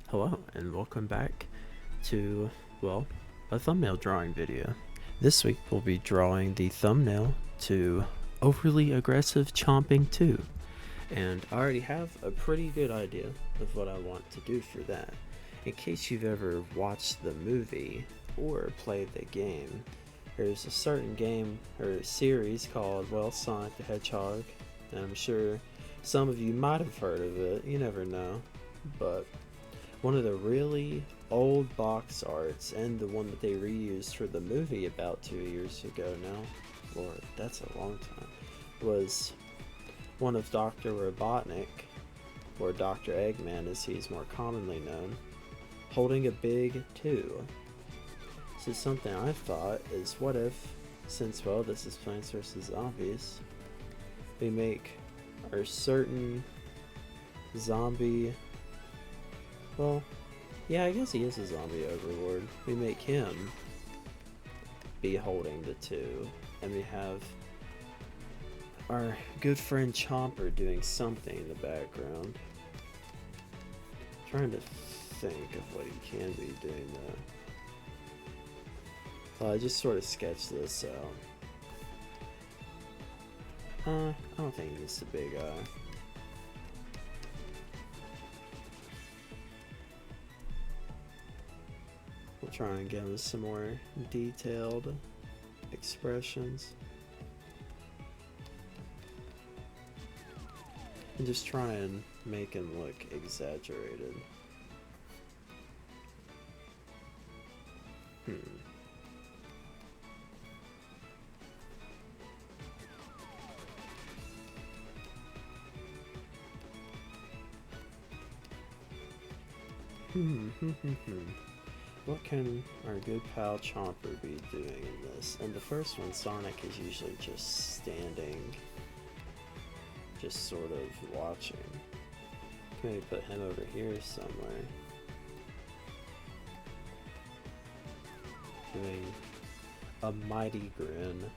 Hello and welcome back to, well, a thumbnail drawing video. This week we'll be drawing the thumbnail to Overly Aggressive Chomping 2. And I already have a pretty good idea of what I want to do for that. In case you've ever watched the movie or played the game, there's a certain game or series called, well, Sonic the Hedgehog. And I'm sure some of you might have heard of it, you never know. But one of the really old box arts, and the one that they reused for the movie about 2 years ago now, Lord, that's a long time, was one of Dr. Robotnik, or Dr. Eggman as he's more commonly known, holding a big 2. So something I thought is, what if, since, well, this is Plants vs. Zombies, we make our certain zombie, well, yeah, I guess he is a zombie overlord. We make him be holding the 2, and we have our good friend Chomper doing something in the background. Trying to think of what he can be doing though. I just sort of sketched this out. I don't think he needs a big eye. We'll try and give him some more detailed expressions. And just try and make him look exaggerated. What can our good pal Chomper be doing in this? And the first one, Sonic, is usually just standing, just sort of watching. Maybe put him over here somewhere. Doing a mighty grin.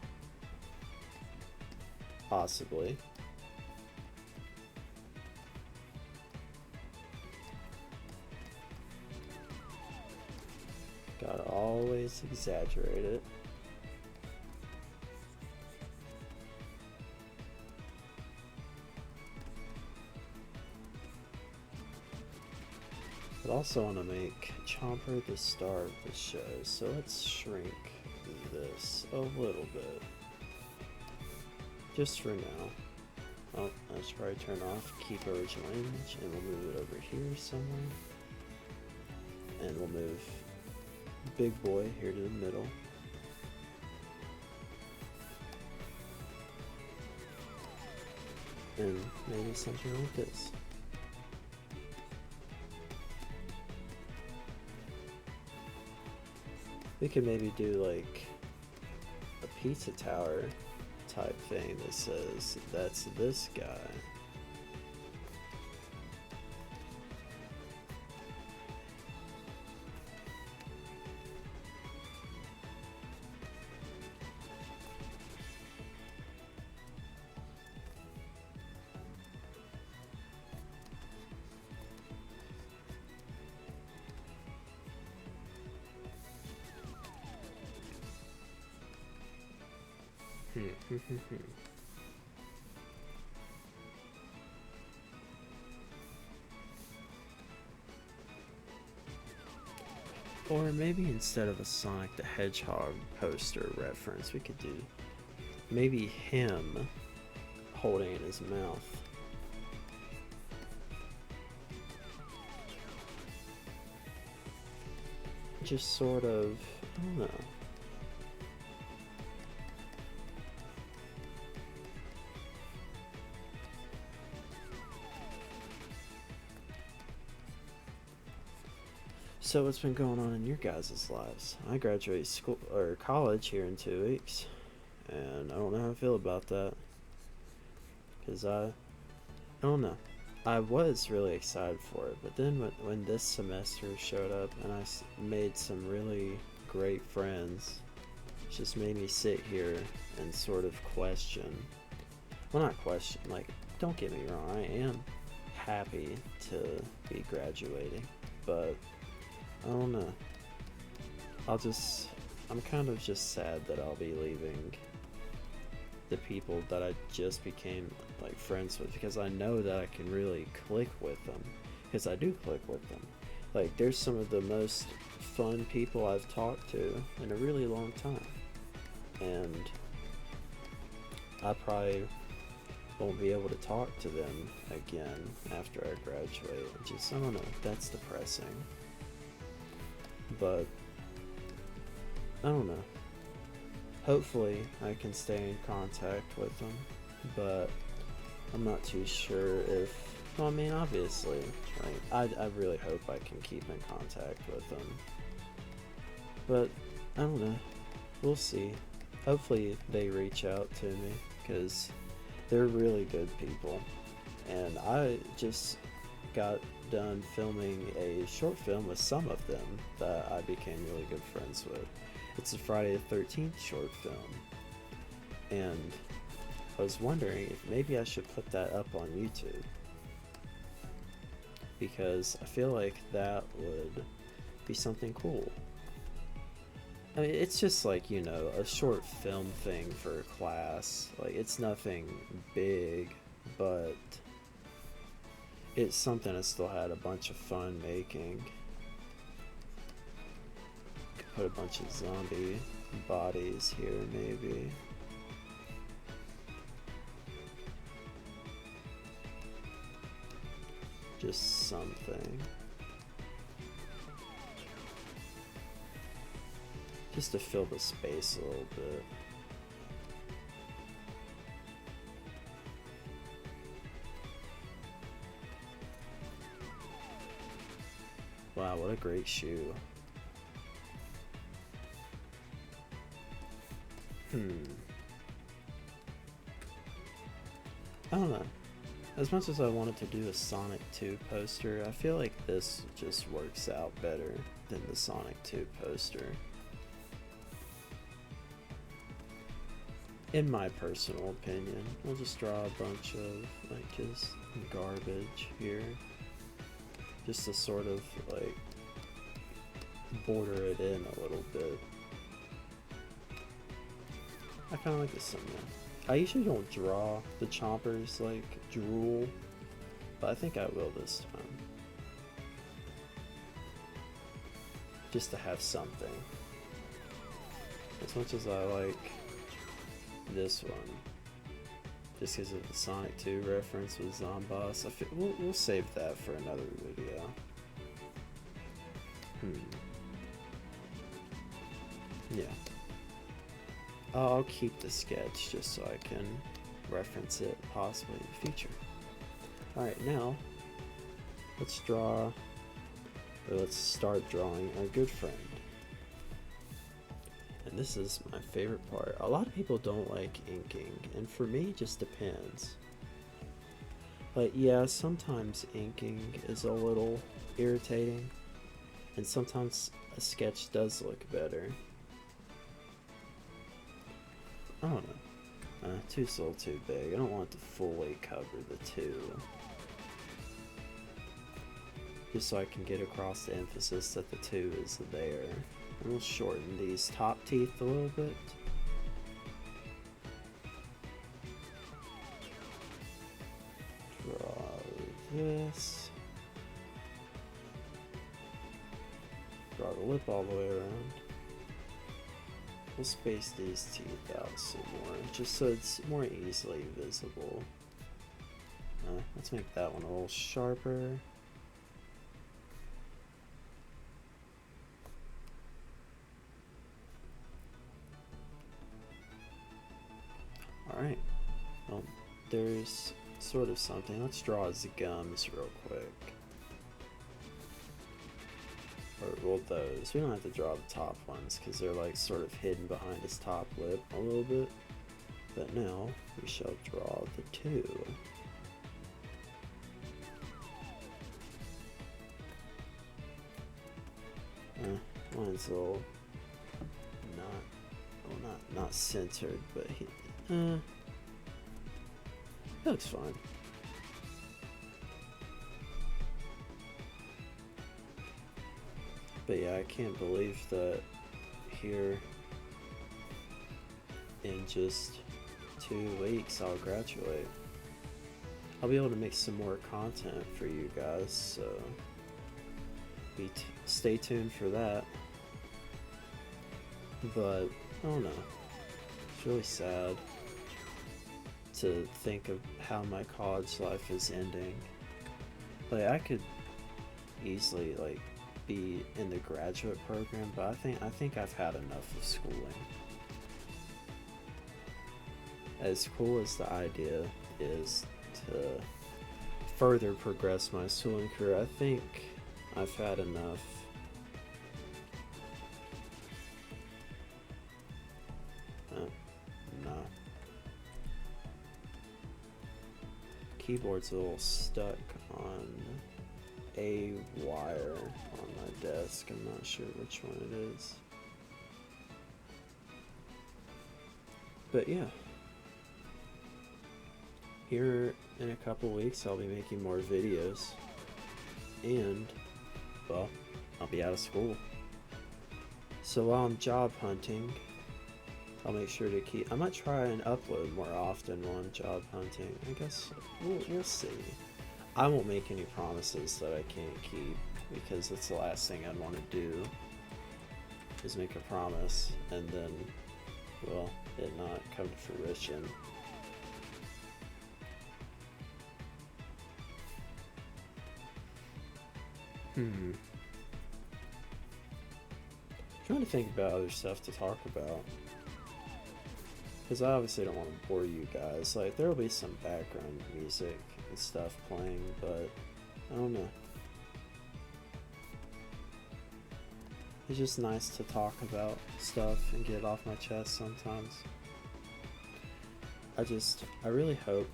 Possibly. Gotta always exaggerate it. But also want to make Chomper the star of the show, so let's shrink this a little bit. Just for now. Oh, I should probably turn off keep original image, and we'll move it over here somewhere. And we'll move big boy here to the middle. And maybe something like this. We could maybe do like a pizza tower type thing that says, that's this guy. Or maybe instead of a Sonic the Hedgehog poster reference, we could do maybe him holding in his mouth. Just sort of, I don't know. So what's been going on in your guys' lives? I graduate school or college here in 2 weeks, and I don't know how I feel about that. Cause I don't know. I was really excited for it, but then when this semester showed up and I made some really great friends, it just made me sit here and sort of question. Well, not question. Like, don't get me wrong. I am happy to be graduating. but I don't know. I'm kind of just sad that I'll be leaving the people that I just became like friends with, because I know that I can really click with them, because I do click with them. Like, there's some of the most fun people I've talked to in a really long time, and I probably won't be able to talk to them again after I graduate. I don't know, that's depressing. But I don't know. Hopefully I can stay in contact with them, but I'm not too sure if, well, I mean, obviously, like, I really hope I can keep in contact with them. But I don't know. We'll see. Hopefully they reach out to me, because they're really good people. And I just got done filming a short film with some of them that I became really good friends with. It's a Friday the 13th short film, and I was wondering if maybe I should put that up on YouTube, because I feel like that would be something cool. I mean, it's just like, you know, a short film thing for a class. Like, it's nothing big, but it's something I still had a bunch of fun making. Could put a bunch of zombie bodies here, maybe. Just something. Just to fill the space a little bit. Wow, what a great shoe. I don't know. As much as I wanted to do a Sonic 2 poster, I feel like this just works out better than the Sonic 2 poster. In my personal opinion. We'll just draw a bunch of, like, just garbage here. Just to sort of, like, border it in a little bit. I kind of like this thumbnail. I usually don't draw the chompers like drool, but I think I will this time. Just to have something. As much as I like this one, just because of the Sonic 2 reference with Zomboss, we'll save that for another video. Yeah. I'll keep the sketch just so I can reference it possibly in the future. Alright, now let's start drawing our good friend. And this is my favorite part. A lot of people don't like inking, and for me it just depends. Like, yeah, sometimes inking is a little irritating, and sometimes a sketch does look better. I don't know. Two's a little too big. I don't want to fully cover the two. Just so I can get across the emphasis that the two is there. And we'll shorten these top teeth a little bit. Draw this. Draw the lip all the way around. We'll space these teeth out some more, just so it's more easily visible. Let's make that one a little sharper. Alright, well, there's sort of something. Let's draw his gums real quick. Or, well, those. We don't have to draw the top ones because they're like sort of hidden behind his top lip a little bit. But now we shall draw the two. One's a little not centered, but it looks fine. But yeah, I can't believe that here in just 2 weeks I'll graduate. I'll be able to make some more content for you guys, so stay tuned for that. But I don't know, it's really sad to think of how my college life is ending. Like, I could easily like be in the graduate program, but I think I've had enough of schooling. As cool as the idea is to further progress my schooling career, I think I've had enough. No. Keyboard's a little stuck on a wire on my desk. I'm not sure which one it is. But yeah. Here in a couple weeks I'll be making more videos. And, well, I'll be out of school. So while I'm job hunting, I'll make sure to I might try and upload more often while I'm job hunting. I guess we'll see. I won't make any promises that I can't keep, because that's the last thing I'd want to do, is make a promise and then, well, it not come to fruition. Trying to think about other stuff to talk about, because I obviously don't want to bore you guys. Like, there will be some background music and stuff playing, but I don't know. It's just nice to talk about stuff and get it off my chest sometimes. I really hope,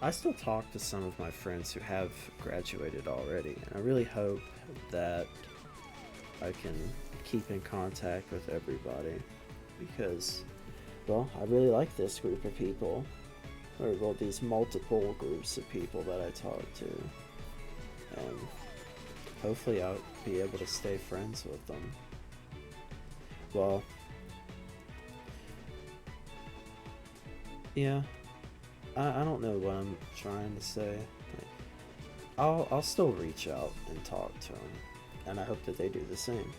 I still talk to some of my friends who have graduated already, and I really hope that I can keep in contact with everybody, because, well, I really like this group of people, or well, these multiple groups of people that I talk to, and hopefully I'll be able to stay friends with them. Well, yeah, I don't know what I'm trying to say. I'll still reach out and talk to them, and I hope that they do the same.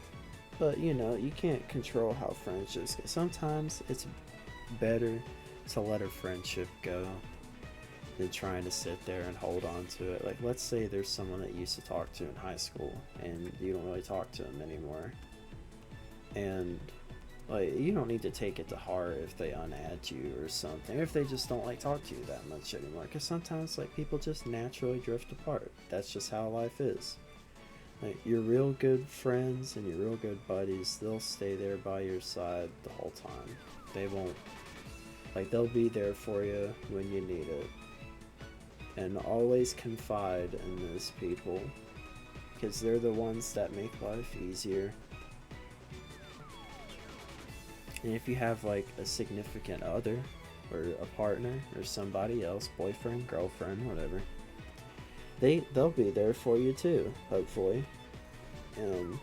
But, you know, you can't control how friendships go. Sometimes it's better to let a friendship go than trying to sit there and hold on to it. Like, let's say there's someone that you used to talk to in high school and you don't really talk to them anymore. And, like, you don't need to take it to heart if they unadd you or something, or if they just don't, like, talk to you that much anymore. Because sometimes, like, people just naturally drift apart. That's just how life is. Like, your real good friends and your real good buddies, they'll stay there by your side the whole time. They won't, like, they'll be there for you when you need it. And always confide in those people, because they're the ones that make life easier. And if you have, like, a significant other, or a partner, or somebody else, boyfriend, girlfriend, whatever, they'll be there for you too, hopefully. And,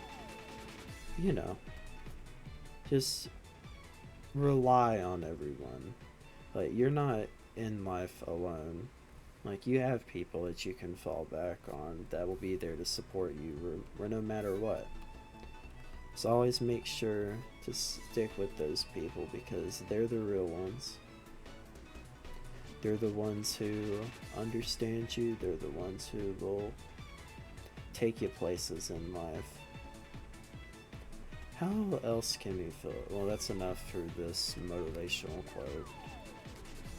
you know, just rely on everyone. Like, you're not in life alone. Like, you have people that you can fall back on that will be there to support you no matter what. So always make sure to stick with those people, because they're the real ones. They're the ones who understand you. They're the ones who will take you places in life. How else can we feel it? Well, that's enough for this motivational quote.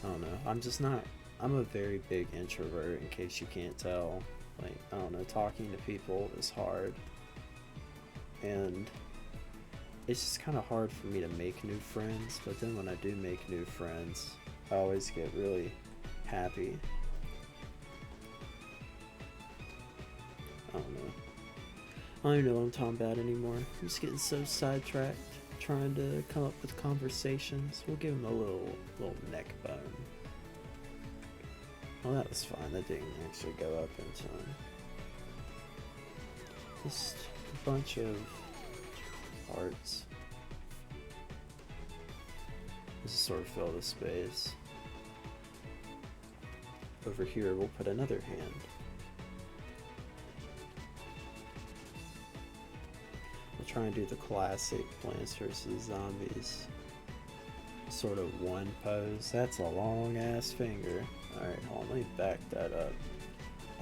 I don't know. I'm a very big introvert, in case you can't tell. Like, I don't know, talking to people is hard. And it's just kind of hard for me to make new friends, but then when I do make new friends, I always get really happy. I don't know. I don't even know what I'm talking about anymore. I'm just getting so sidetracked trying to come up with conversations. We'll give him a little neck bone. Well, that was fine. That didn't actually go up in time. Just a bunch of parts. Just sort of fill the space. Over here we'll put another hand. We'll try and do the classic Plants vs. Zombies sort of one pose. That's a long ass finger. Alright, hold on, let me back that up.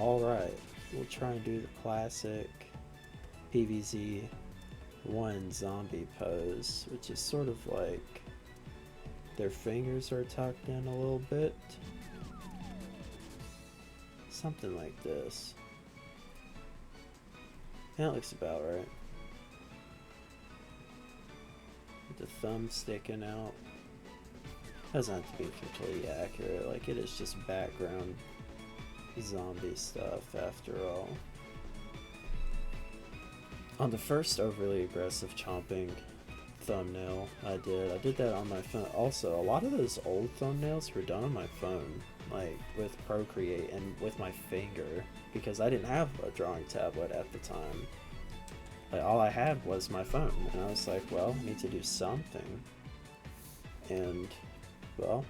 Alright, we'll try and do the classic PvZ one zombie pose, which is sort of like their fingers are tucked in a little bit. Something like this. That looks about right. With the thumb sticking out. Doesn't have to be completely accurate, like it is just background zombie stuff after all. On the first overly aggressive chomping thumbnail I did that on my phone. Also, a lot of those old thumbnails were done on my phone, like with Procreate and with my finger, because I didn't have a drawing tablet at the time. Like, all I had was my phone, and I was like, well, I need to do something. And, well,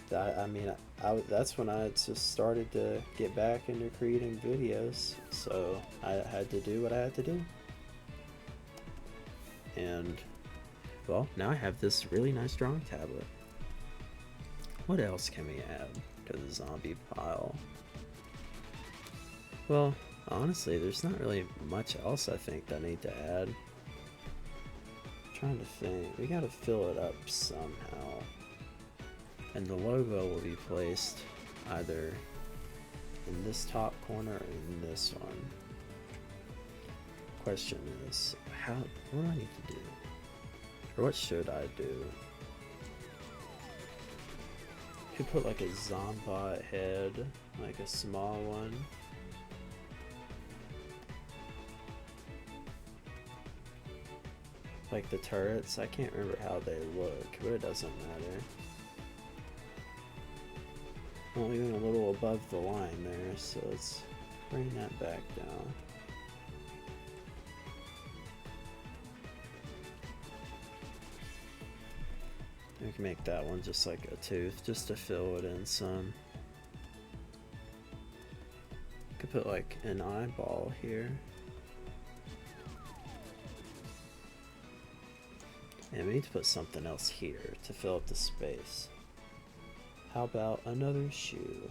that's when I just started to get back into creating videos, so I had to do what I had to do. And, well, now I have this really nice drawing tablet. What else can we add to the zombie pile? Well, honestly, there's not really much else I think that I need to add. I'm trying to think. We gotta fill it up somehow. And the logo will be placed either in this top corner or in this one. Question is, what do I need to do? Or what should I do? Could put like a Zombot head, like a small one. Like the turrets, I can't remember how they look, but it doesn't matter. Well, even a little above the line there, so let's bring that back down. We can make that one just like a tooth, just to fill it in some. Could put like an eyeball here. And we need to put something else here to fill up the space. How about another shoe?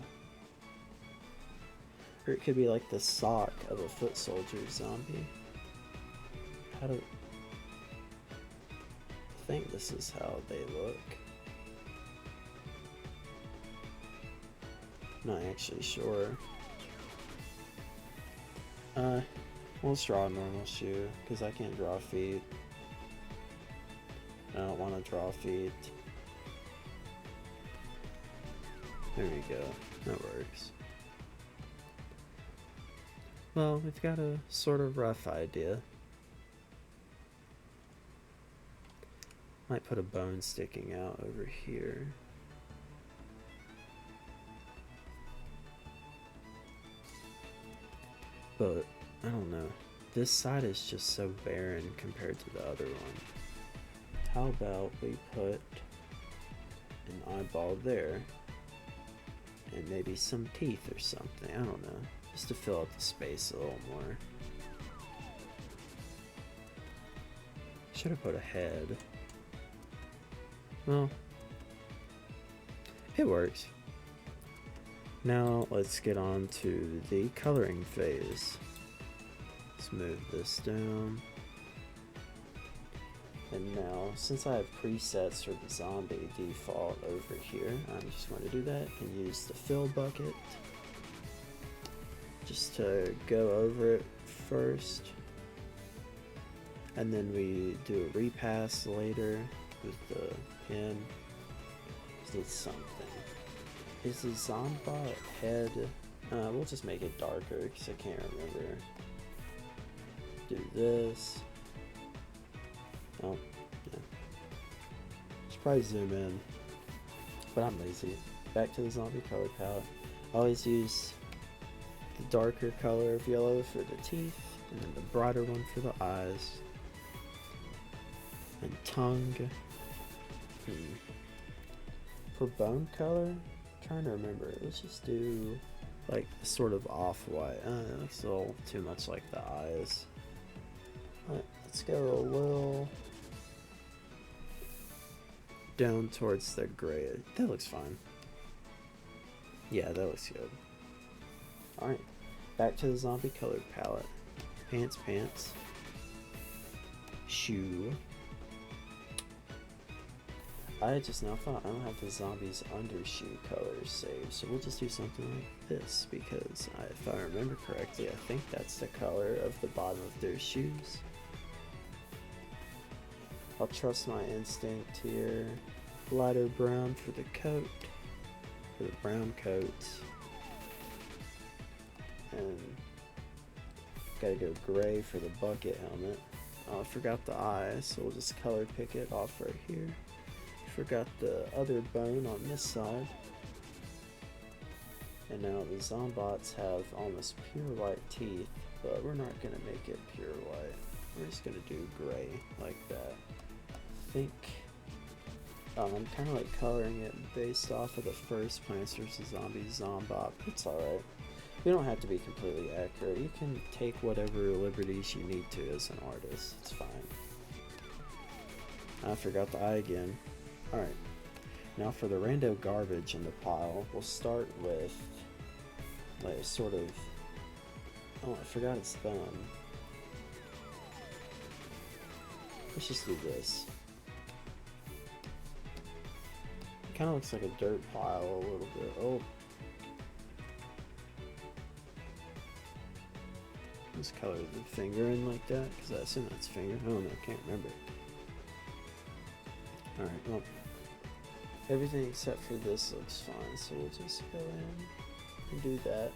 Or it could be like the sock of a foot soldier zombie. I think this is how they look. Not actually sure. We'll just draw a normal shoe, because I can't draw feet. I don't want to draw feet. There we go. That works. Well, we've got a sort of rough idea. Might put a bone sticking out over here. But, I don't know. This side is just so barren compared to the other one. How about we put an eyeball there? And maybe some teeth or something. I don't know. Just to fill up the space a little more. Should have put a head. Well, it works. Now let's get on to the coloring phase. Let's move this down. And now, since I have presets for the zombie default over here, I'm just going to do that and use the fill bucket just to go over it first. And then we do a repass later with the pen. Just need something. Is the Zombot head, we'll just make it darker because I can't remember. Do this. Oh, yeah. Should probably zoom in, but I'm lazy. Back to the zombie color palette. I always use the darker color of yellow for the teeth, and then the brighter one for the eyes and tongue. For bone color, I'm trying to remember. Let's just do like sort of off-white. It looks a little too much like the eyes. Let's go a little down towards the gray. That looks fine. Yeah, that looks good. Alright, back to the zombie colored palette. Pants. Shoe. I just now thought I don't have the zombies undershoe colors saved, so we'll just do something like this, because if I remember correctly, I think that's the color of the bottom of their shoes. I'll trust my instinct here. Lighter brown for the coat, for the brown coats, and gotta go gray for the bucket helmet. Oh, I forgot the eye, so we'll just color pick it off right here. Forgot the other bone on this side. And now the zombots have almost pure white teeth, but we're not gonna make it pure white. We're just gonna do gray like that. I think I'm kind of like coloring it based off of the first Plants vs. Zombies Zombot. It's alright. You don't have to be completely accurate. You can take whatever liberties you need to as an artist. It's fine. I forgot the eye again. Alright, now for the rando garbage in the pile, we'll start with like a sort of, oh, I forgot its thumb. Let's just do this. It kind of looks like a dirt pile a little bit. Oh. Let's color the finger in like that, because I assume that's finger. I don't know, I can't remember. Alright, well, everything except for this looks fine, so we'll just go in and do that.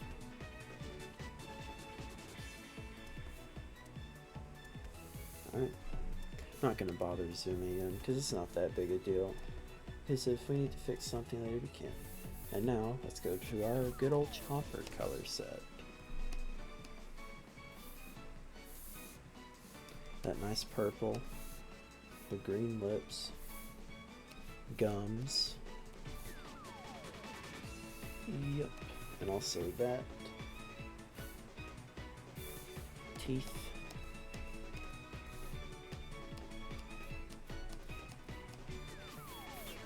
Alright, not going to bother zooming in, because it's not that big a deal. Because if we need to fix something later, we can. And now, let's go to our good old chopper color set. That nice purple, the green lips, gums, yep, and also that, teeth,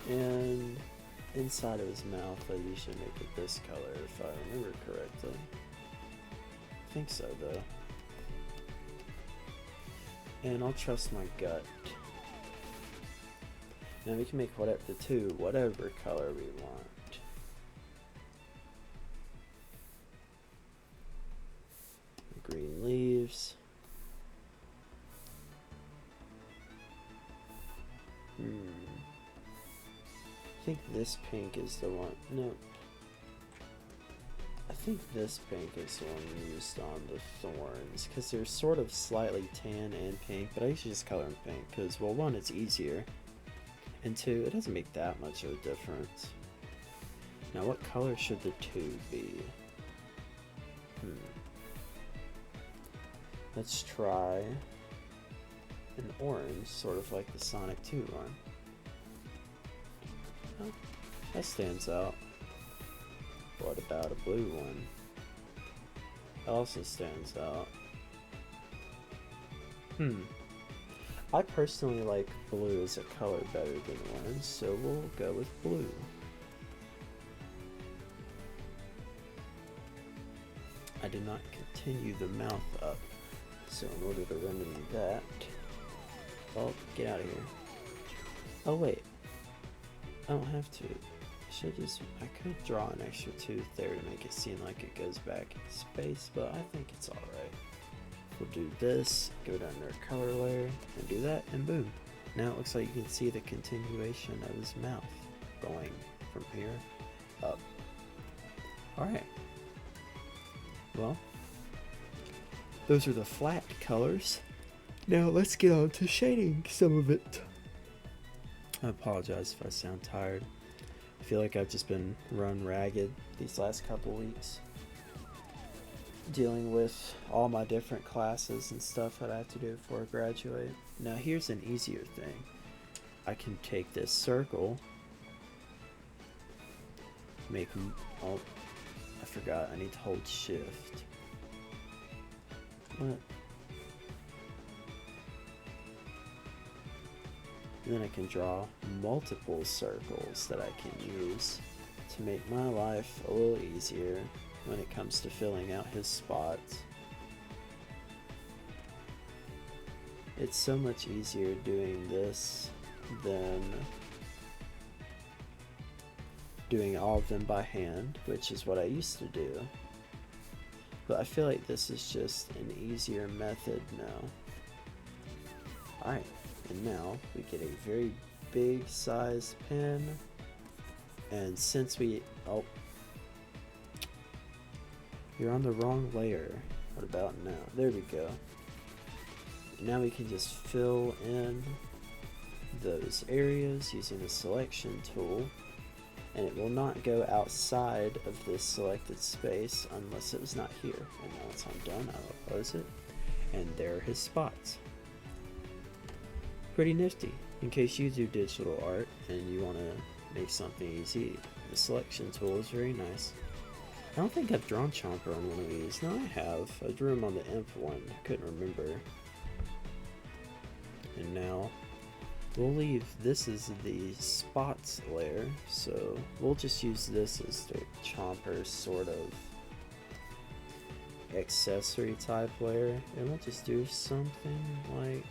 and inside of his mouth I usually make it this color if I remember correctly. I think so though. And I'll trust my gut. Now we can make whatever color we want. Green leaves. I think this pink is the one. No. I think this pink is the one used on the thorns, because they're sort of slightly tan and pink, but I usually just color them pink, because, well, one, it's easier, and two, it doesn't make that much of a difference. Now, what color should the tube be? Let's try an orange, sort of like the Sonic 2 one. Oh, that stands out. What about a blue one? Also stands out. I personally like blue as a color better than orange, so we'll go with blue. I did not continue the mouth up, so in order to remedy that, oh, get out of here. Oh wait, I don't have to. I could draw an extra tooth there to make it seem like it goes back in space, but I think it's alright. We'll do this, go down to our color layer, and do that, and boom. Now it looks like you can see the continuation of his mouth going from here up. Alright. Well, those are the flat colors. Now let's get on to shading some of it. I apologize if I sound tired. I feel like I've just been run ragged these last couple weeks. dealing with all my different classes and stuff that I have to do before I graduate. Now here's an easier thing. I can take this circle, make, oh, I forgot, I need to hold shift. What? And then I can draw multiple circles that I can use to make my life a little easier when it comes to filling out his spots. It's so much easier doing this than doing all of them by hand, which is what I used to do. But I feel like this is just an easier method now. Alright, and now we get a very big sized pen. And since we, oh, you're on the wrong layer. What about now? There we go. Now we can just fill in those areas using the selection tool, and it will not go outside of this selected space unless it was not here. And now once I'm done, I'll close it, and there are his spots. Pretty nifty. In case you do digital art and you want to make something easy, the selection tool is very nice. I don't think I've drawn Chomper on one of these. No, I have. I drew him on the Imp one. I couldn't remember. And now we'll leave this as the spots layer, so we'll just use this as the Chomper sort of accessory type layer, and we'll just do something like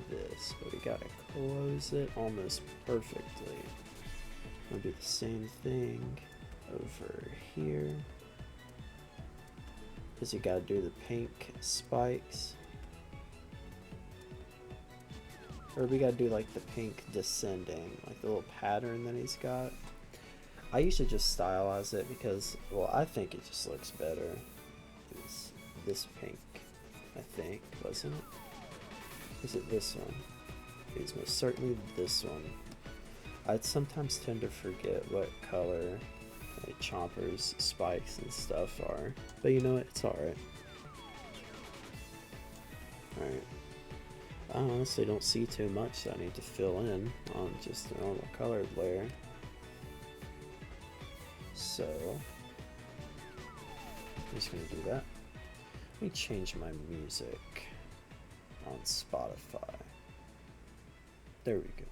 this, but we gotta close it almost perfectly. We'll do the same thing over here, because you gotta do the pink spikes. Or we gotta do like the pink descending, like the little pattern that he's got. I usually just stylize it because, well, I think it just looks better. It was this pink, I think, wasn't it? Is it this one? It's most certainly this one. I sometimes tend to forget what color like Chomper's spikes and stuff are, but you know what, it's alright. Alright. I honestly don't see too much that I need to fill in on just the normal colored layer. So, I'm just going to do that. Let me change my music on Spotify. There we go.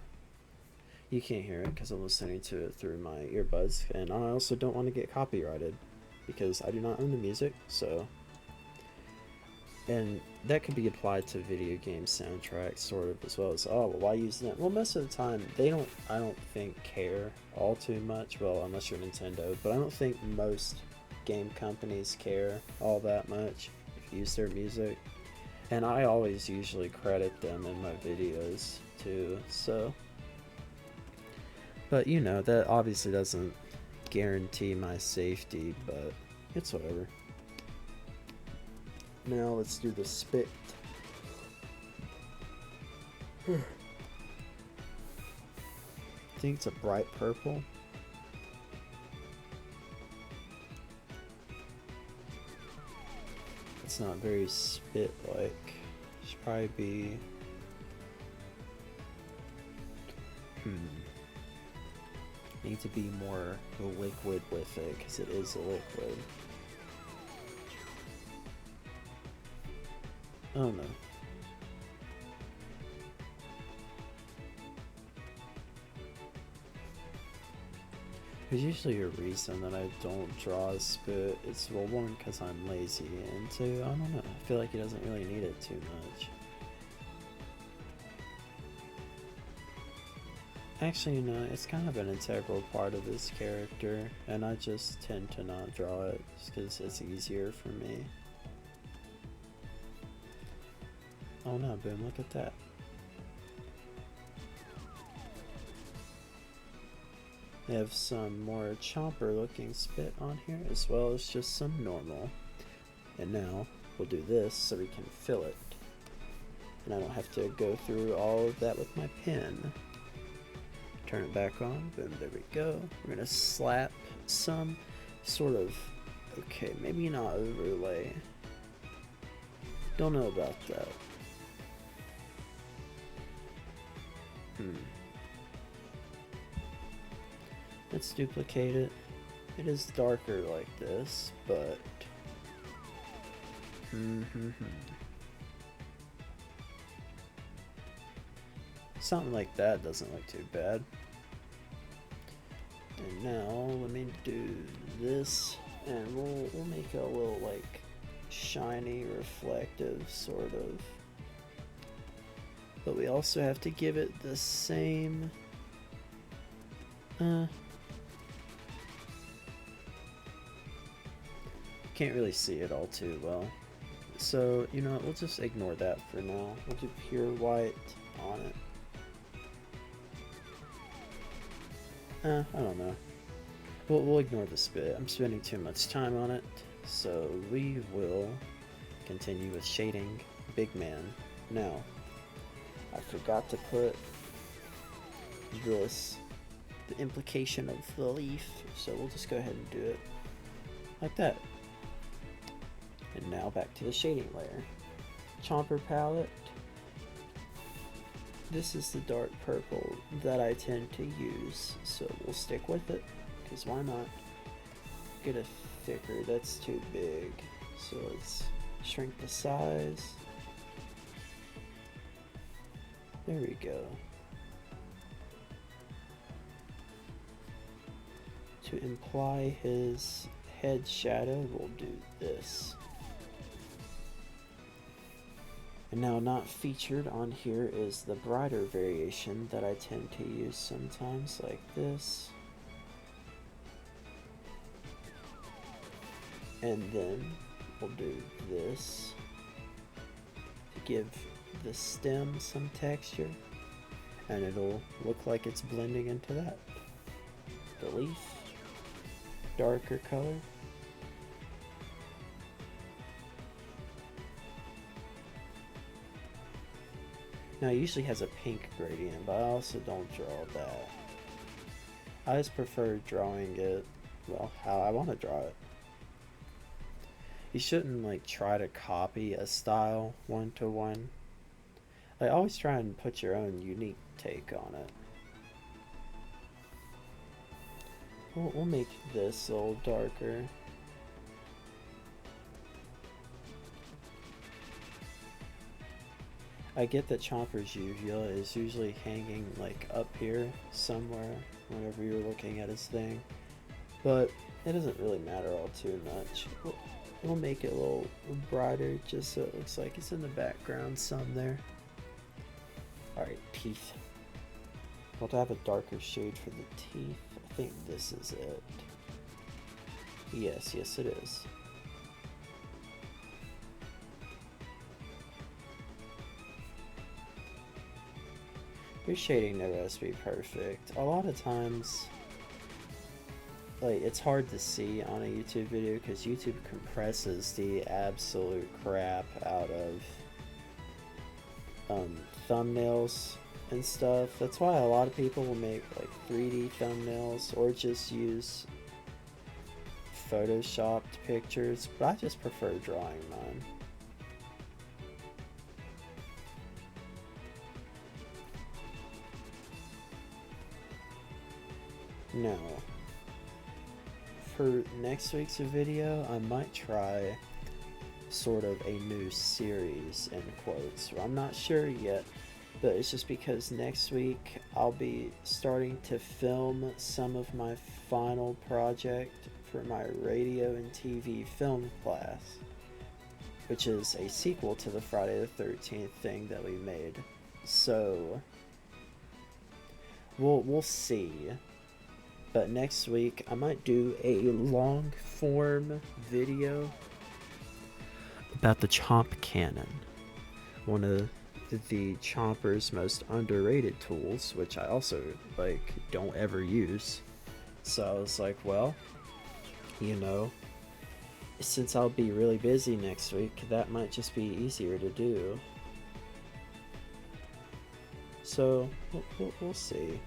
You can't hear it because I'm listening to it through my earbuds, and I also don't want to get copyrighted because I do not own the music, so... And that could be applied to video game soundtracks sort of as well as, oh, well, why use that? Well, most of the time, they don't, I don't think, care all too much. Well, unless you're Nintendo, but I don't think most game companies care all that much if you use their music. And I always usually credit them in my videos too, so. But you know, that obviously doesn't guarantee my safety, but it's whatever. Now let's do the spit. I think it's a bright purple. It's not very spit-like. Should probably be... Need to be more liquid with it, because it is a liquid. Oh no. There's usually a reason that I don't draw a spit. It's, well, one, because I'm lazy, and two, I don't know. I feel like he doesn't really need it too much. Actually, no, it's kind of an integral part of this character, and I just tend to not draw it just because it's easier for me. Oh no, boom, look at that. They have some more Chomper looking spit on here, as well as just some normal. And now we'll do this so we can fill it. And I don't have to go through all of that with my pen. Turn it back on, boom, there we go. We're gonna slap some sort of Okay, maybe not overlay. Don't know about that. Let's duplicate it. It is darker like this, but something like that doesn't look too bad. And now let me do this, and we'll make it a little like shiny, reflective sort of. But we also have to give it the same can't really see it all too well. So, you know what, we'll just ignore that for now. We'll do pure white on it. I don't know. We'll ignore the spit. I'm spending too much time on it. So we will continue with shading Big Man. Now, I forgot to put this, the implication of the leaf, so we'll just go ahead and do it like that. And now back to the shading layer. Chomper palette. This is the dark purple that I tend to use, so we'll stick with it, because why not? Get a thicker, that's too big. So let's shrink the size. There we go. To imply his head shadow, we'll do this. And now, not featured on here is the brighter variation that I tend to use sometimes, like this. And then we'll do this to give the stem some texture, and it'll look like it's blending into that. The leaf, darker color. Now, it usually has a pink gradient, but I also don't draw that. I just prefer drawing it, well, how I want to draw it. You shouldn't like try to copy a style one-to-one. Like, always try and put your own unique take on it. We'll make this a little darker. I get that Chomper's uvula is usually hanging like up here somewhere whenever you're looking at his thing, but it doesn't really matter all too much. We'll make it a little brighter just so it looks like it's in the background some there. Alright, teeth. We'll have a darker shade for the teeth. I think this is it. Yes, it is. Your shading never has to be perfect. A lot of times, like, it's hard to see on a YouTube video because YouTube compresses the absolute crap out of thumbnails and stuff. That's why a lot of people will make like 3D thumbnails or just use photoshopped pictures, but I just prefer drawing mine. Now, for next week's video, I might try sort of a new series in quotes. I'm not sure yet, but it's just because next week I'll be starting to film some of my final project for my radio and TV film class, which is a sequel to the Friday the 13th thing that we made. So we'll see. But next week I might do a long form video about the Chomp Cannon, one of the Chomper's most underrated tools, which I also like don't ever use. So I was like, well, you know, since I'll be really busy next week, that might just be easier to do. So we'll see.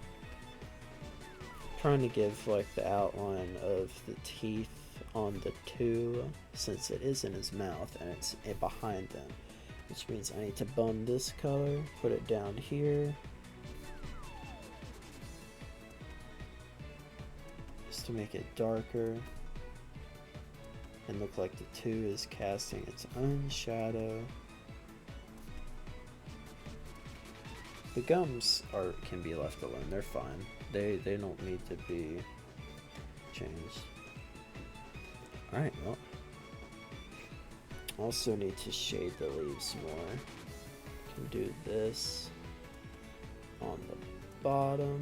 Trying to give like the outline of the teeth on the two, since it is in his mouth and it's behind them, which means I need to bump this color, put it down here, just to make it darker and look like the two is casting its own shadow. The gums can be left alone, they're fine. They don't need to be changed. Alright, well. Also need to shade the leaves more. Can do this on the bottom.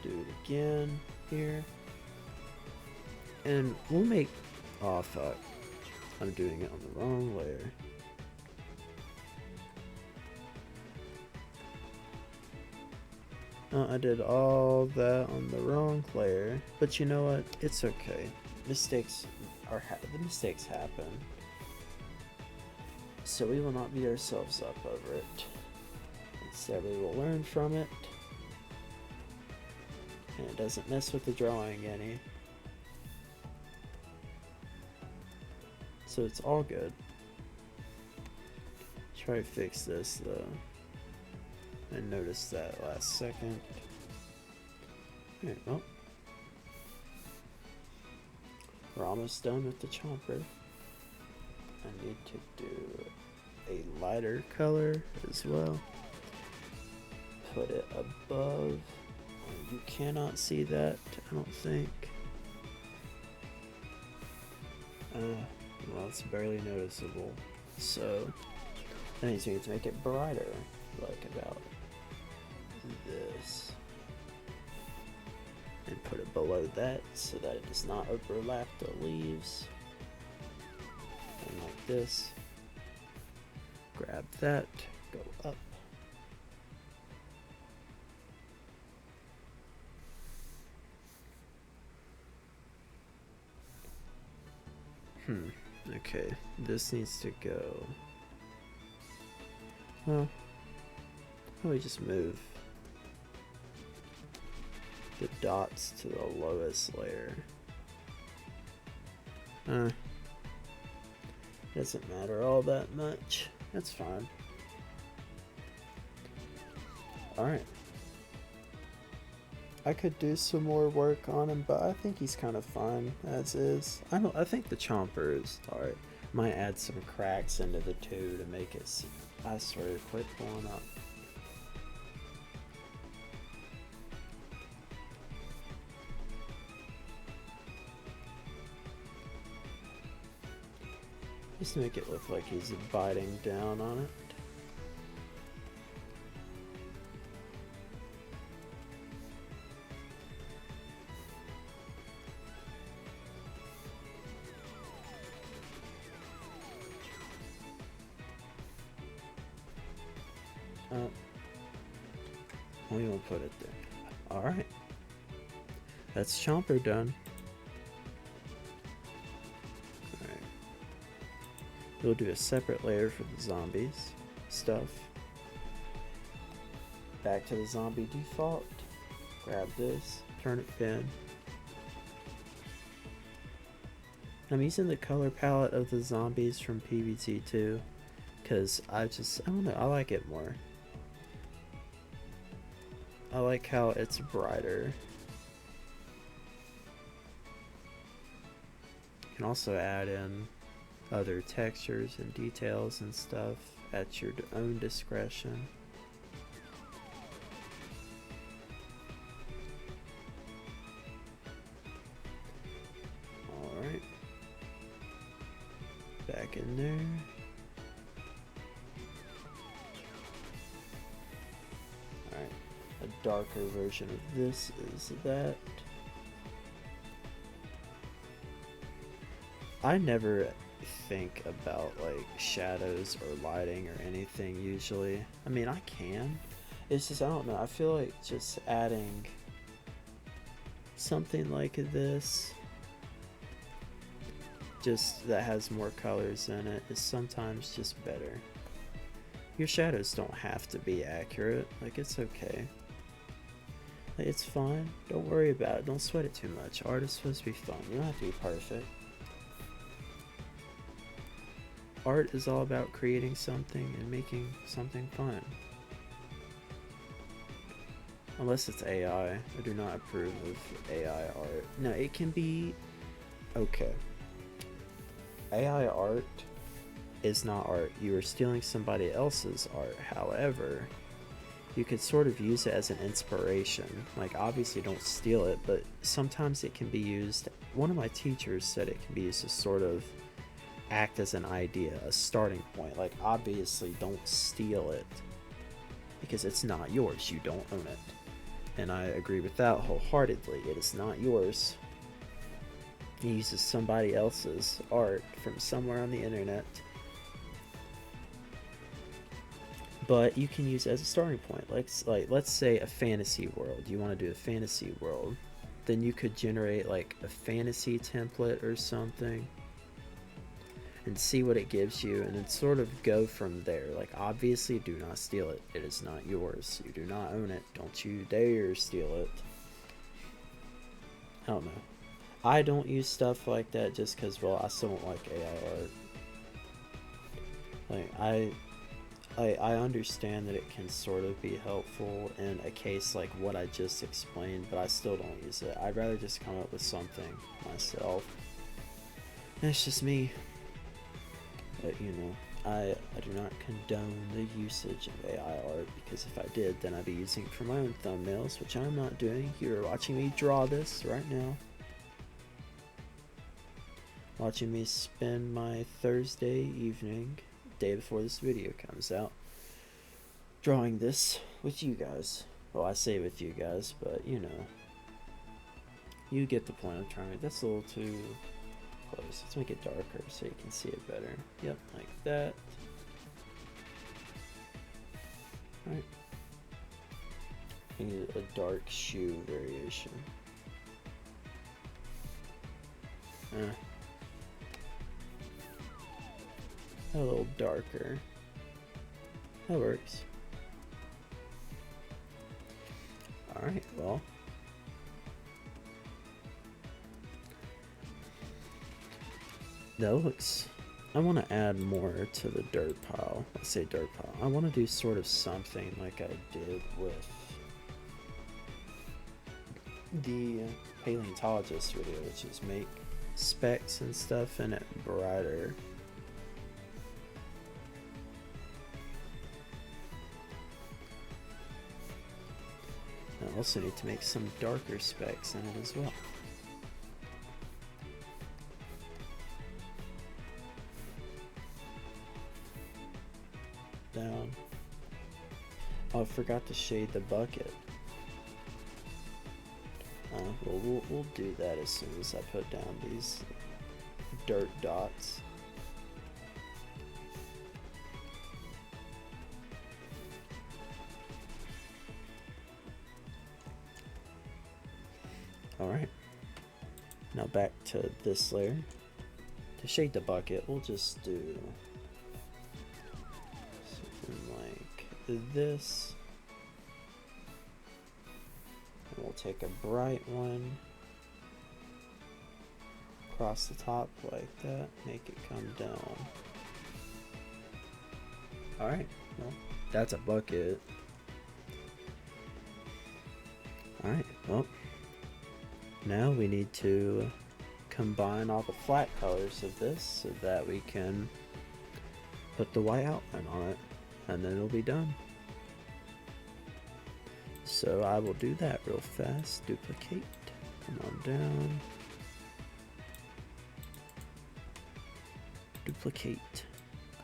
Do it again here. And we'll make, oh fuck, I'm doing it on the wrong layer. I did all that on the wrong layer, but you know what? It's okay. Mistakes the mistakes happen, so we will not beat ourselves up over it. Instead, we will learn from it, and it doesn't mess with the drawing any. So it's all good. Try to fix this though. I noticed that last second. Alright, well. We're almost done with the chomper. I need to do a lighter color as well. Put it above. You cannot see that, I don't think. Well, it's barely noticeable. So, that means we need to make it brighter, like about this, and put it below that so that it does not overlap the leaves, and like this. Grab that, go up, okay, this needs to go, well, we just move the dots to the lowest layer. Doesn't matter all that much. That's fine. Alright. I could do some more work on him, but I think he's kind of fine as is. I think the chomper is alright. Might add some cracks into the two to make it see. I swear, quit pulling up. Just to make it look like he's biting down on it. We will put it there. Alright. That's Chomper done. Alright. We'll do a separate layer for the zombies stuff. Back to the zombie default. Grab this, turn it pin. I'm using the color palette of the zombies from PvZ 2 because I don't know, I like it more. I like how it's brighter. You can also add in other textures and details and stuff at your own discretion. Alright. Back in there. Alright. A darker version of this is that. I never think about like shadows or lighting or anything usually. I mean, I can. It's just, I don't know. I feel like just adding something like this, just that has more colors in it, is sometimes just better. Your shadows don't have to be accurate. Like, it's okay. It's fine. Don't worry about it. Don't sweat it too much. Art is supposed to be fun. You don't have to be perfect. Art is all about creating something and making something fun. Unless it's AI. I do not approve of AI art. No, it can be okay. AI art is not art. You are stealing somebody else's art. However, you could sort of use it as an inspiration. Like, obviously don't steal it, but sometimes it can be used. One of my teachers said it can be used to sort of act as an idea, a starting point. Like, obviously don't steal it because it's not yours. You don't own it. And I agree with that wholeheartedly. It is not yours. He uses somebody else's art from somewhere on the internet. But you can use it as a starting point. Like let's say a fantasy world. You want to do a fantasy world. Then you could generate like a fantasy template or something and see what it gives you, and then sort of go from there. Like, obviously do not steal it. It is not yours. You do not own it. Don't you dare steal it. I don't know. I don't use stuff like that just because, well, I still don't like AI art. Like, I understand that it can sort of be helpful in a case like what I just explained, but I still don't use it. I'd rather just come up with something myself. And it's just me. But, you know, I do not condone the usage of AI art, because if I did, then I'd be using it for my own thumbnails, which I'm not doing. You're watching me draw this right now. Watching me spend my Thursday evening, day before this video comes out, drawing this with you guys. Well, I say with you guys, but you know, you get the point I'm trying to make. That's a little too close. Let's make it darker so you can see it better. Yep, like that. Alright. I need a dark shoe variation. A little darker. That works. Alright, well. That looks... I want to add more to the dirt pile. I say dirt pile. I want to do sort of something like I did with the paleontologist video, which is make specks and stuff in it brighter. I also need to make some darker specks in it as well. Down. Oh, I forgot to shade the bucket. Well, we'll do that as soon as I put down these dirt dots. Alright, now back to this layer. To shade the bucket, we'll just do something like this. And we'll take a bright one across the top like that, make it come down. Alright, well, that's a bucket. Alright, well. Now we need to combine all the flat colors of this so that we can put the white outline on it, and then it'll be done. So I will do that real fast. Duplicate, come on down. Duplicate,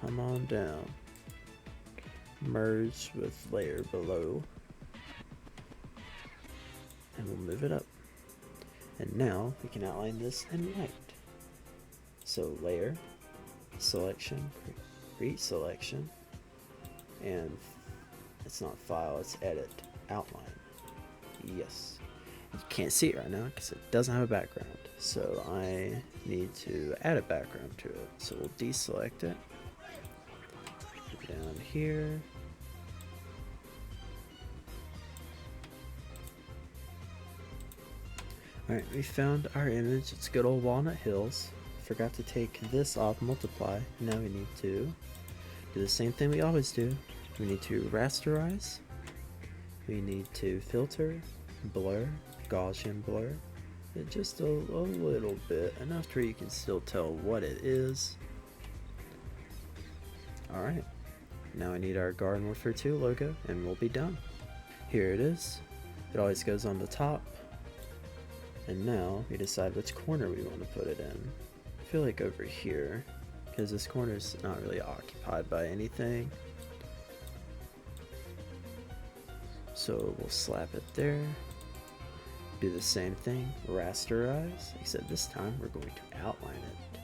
come on down. Merge with layer below. And we'll move it up. And now we can outline this in white. So layer, selection, create selection, and it's not file, it's edit, outline. Yes. You can't see it right now because it doesn't have a background. So I need to add a background to it. So we'll deselect it. Down here. Alright, we found our image. It's good old Walnut Hills. Forgot to take this off multiply. Now we need to do the same thing we always do. We need to rasterize. We need to filter, blur, Gaussian blur. Just a little bit, enough to where you can still tell what it is. Alright, now I need our Garden Warfare 2 logo and we'll be done. Here it is. It always goes on the top. And now we decide which corner we want to put it in. I feel like over here, because this corner is not really occupied by anything. So we'll slap it there. Do the same thing, rasterize, except this time we're going to outline it.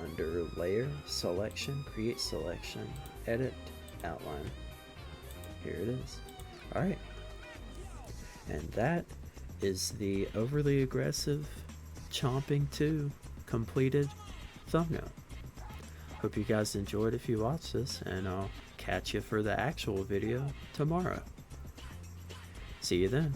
Under Layer, Selection, Create Selection, Edit, Outline. Here it is. Alright. And that is the overly aggressive Chomping 2 completed thumbnail. Hope you guys enjoyed if you watched this, and I'll catch you for the actual video tomorrow. See you then.